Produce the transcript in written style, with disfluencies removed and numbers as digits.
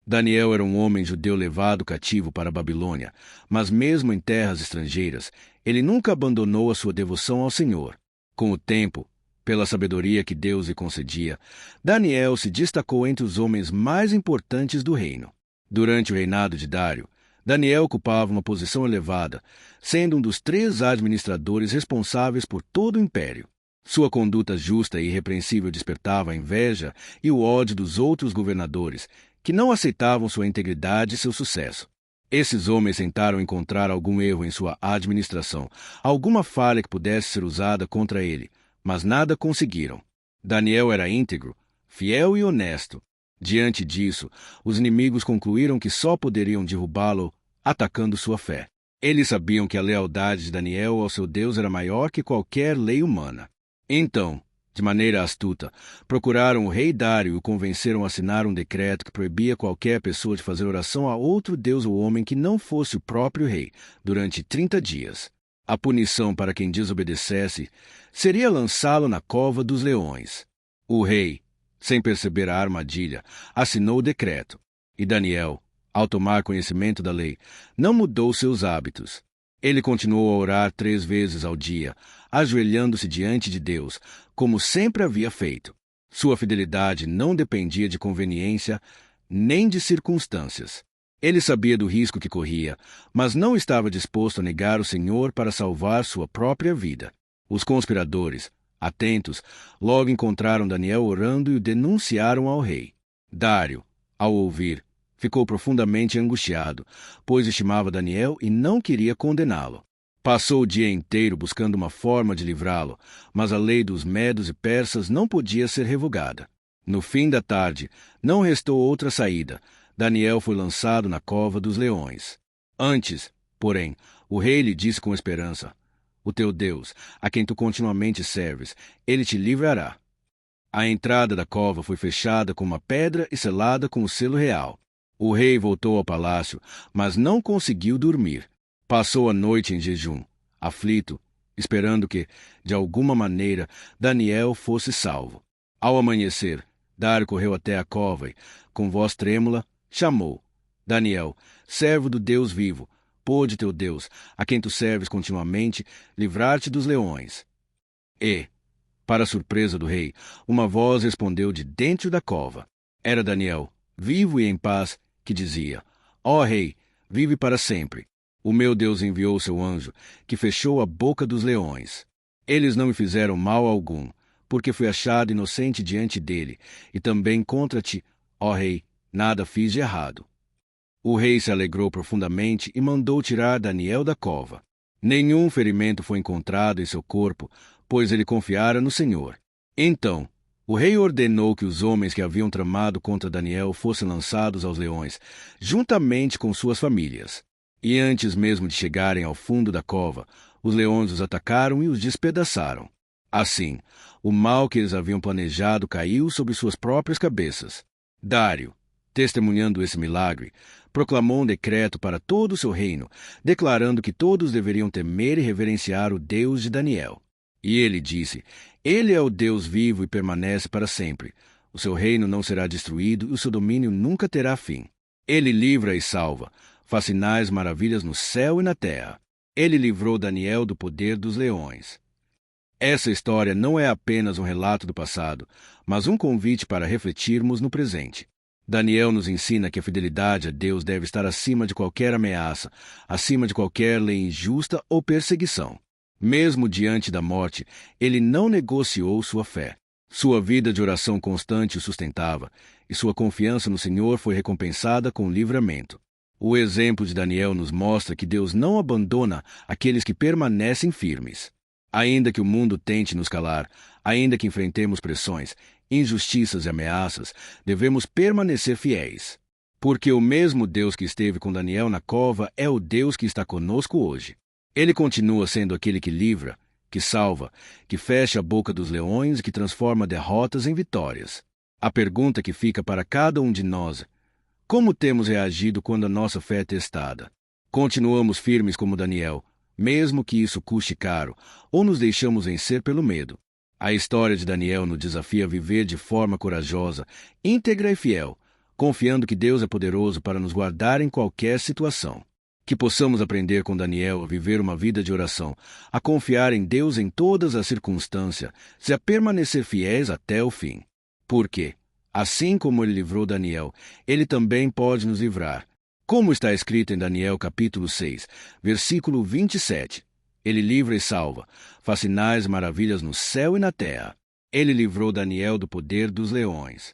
Daniel era um homem judeu levado cativo para a Babilônia, mas mesmo em terras estrangeiras, ele nunca abandonou a sua devoção ao Senhor. Com o tempo, pela sabedoria que Deus lhe concedia, Daniel se destacou entre os homens mais importantes do reino. Durante o reinado de Dário, Daniel ocupava uma posição elevada, sendo um dos 3 administradores responsáveis por todo o império. Sua conduta justa e irrepreensível despertava a inveja e o ódio dos outros governadores, que não aceitavam sua integridade e seu sucesso. Esses homens tentaram encontrar algum erro em sua administração, alguma falha que pudesse ser usada contra ele, mas nada conseguiram. Daniel era íntegro, fiel e honesto. Diante disso, os inimigos concluíram que só poderiam derrubá-lo atacando sua fé. Eles sabiam que a lealdade de Daniel ao seu Deus era maior que qualquer lei humana. Então, de maneira astuta, procuraram o rei Dário e o convenceram a assinar um decreto que proibia qualquer pessoa de fazer oração a outro deus ou homem que não fosse o próprio rei, durante 30 dias. A punição para quem desobedecesse seria lançá-lo na cova dos leões. O rei, sem perceber a armadilha, assinou o decreto. E Daniel, ao tomar conhecimento da lei, não mudou seus hábitos. Ele continuou a orar 3 vezes ao dia, ajoelhando-se diante de Deus, como sempre havia feito. Sua fidelidade não dependia de conveniência nem de circunstâncias. Ele sabia do risco que corria, mas não estava disposto a negar o Senhor para salvar sua própria vida. Os conspiradores, atentos, logo encontraram Daniel orando e o denunciaram ao rei. Dário, ao ouvir, ficou profundamente angustiado, pois estimava Daniel e não queria condená-lo. Passou o dia inteiro buscando uma forma de livrá-lo, mas a lei dos medos e persas não podia ser revogada. No fim da tarde, não restou outra saída. Daniel foi lançado na cova dos leões. Antes, porém, o rei lhe disse com esperança: "O teu Deus, a quem tu continuamente serves, ele te livrará." A entrada da cova foi fechada com uma pedra e selada com o selo real. O rei voltou ao palácio, mas não conseguiu dormir. Passou a noite em jejum, aflito, esperando que, de alguma maneira, Daniel fosse salvo. Ao amanhecer, Dário correu até a cova e, com voz trêmula, chamou: "Daniel, servo do Deus vivo, pôde teu Deus, a quem tu serves continuamente, livrar-te dos leões?" E, para a surpresa do rei, uma voz respondeu de dentro da cova. Era Daniel, vivo e em paz, que dizia: "Ó rei, vive para sempre. O meu Deus enviou seu anjo, que fechou a boca dos leões. Eles não me fizeram mal algum, porque fui achado inocente diante dele, e também contra ti, ó rei, nada fiz de errado." O rei se alegrou profundamente e mandou tirar Daniel da cova. Nenhum ferimento foi encontrado em seu corpo, pois ele confiara no Senhor. Então, o rei ordenou que os homens que haviam tramado contra Daniel fossem lançados aos leões, juntamente com suas famílias. E antes mesmo de chegarem ao fundo da cova, os leões os atacaram e os despedaçaram. Assim, o mal que eles haviam planejado caiu sobre suas próprias cabeças. Dário, testemunhando esse milagre, proclamou um decreto para todo o seu reino, declarando que todos deveriam temer e reverenciar o Deus de Daniel. E ele disse: "Ele é o Deus vivo e permanece para sempre. O seu reino não será destruído e o seu domínio nunca terá fim. Ele livra e salva, faz sinais e maravilhas no céu e na terra. Ele livrou Daniel do poder dos leões." Essa história não é apenas um relato do passado, mas um convite para refletirmos no presente. Daniel nos ensina que a fidelidade a Deus deve estar acima de qualquer ameaça, acima de qualquer lei injusta ou perseguição. Mesmo diante da morte, ele não negociou sua fé. Sua vida de oração constante o sustentava, e sua confiança no Senhor foi recompensada com livramento. O exemplo de Daniel nos mostra que Deus não abandona aqueles que permanecem firmes. Ainda que o mundo tente nos calar, ainda que enfrentemos pressões, injustiças e ameaças, devemos permanecer fiéis. Porque o mesmo Deus que esteve com Daniel na cova é o Deus que está conosco hoje. Ele continua sendo aquele que livra, que salva, que fecha a boca dos leões e que transforma derrotas em vitórias. A pergunta que fica para cada um de nós é: como temos reagido quando a nossa fé é testada? Continuamos firmes como Daniel, mesmo que isso custe caro, ou nos deixamos vencer pelo medo? A história de Daniel nos desafia a viver de forma corajosa, íntegra e fiel, confiando que Deus é poderoso para nos guardar em qualquer situação. Que possamos aprender com Daniel a viver uma vida de oração, a confiar em Deus em todas as circunstâncias e a permanecer fiéis até o fim. Porque, assim como ele livrou Daniel, ele também pode nos livrar. Como está escrito em Daniel capítulo 6, versículo 27, ele livra e salva, faz sinais e maravilhas no céu e na terra. Ele livrou Daniel do poder dos leões.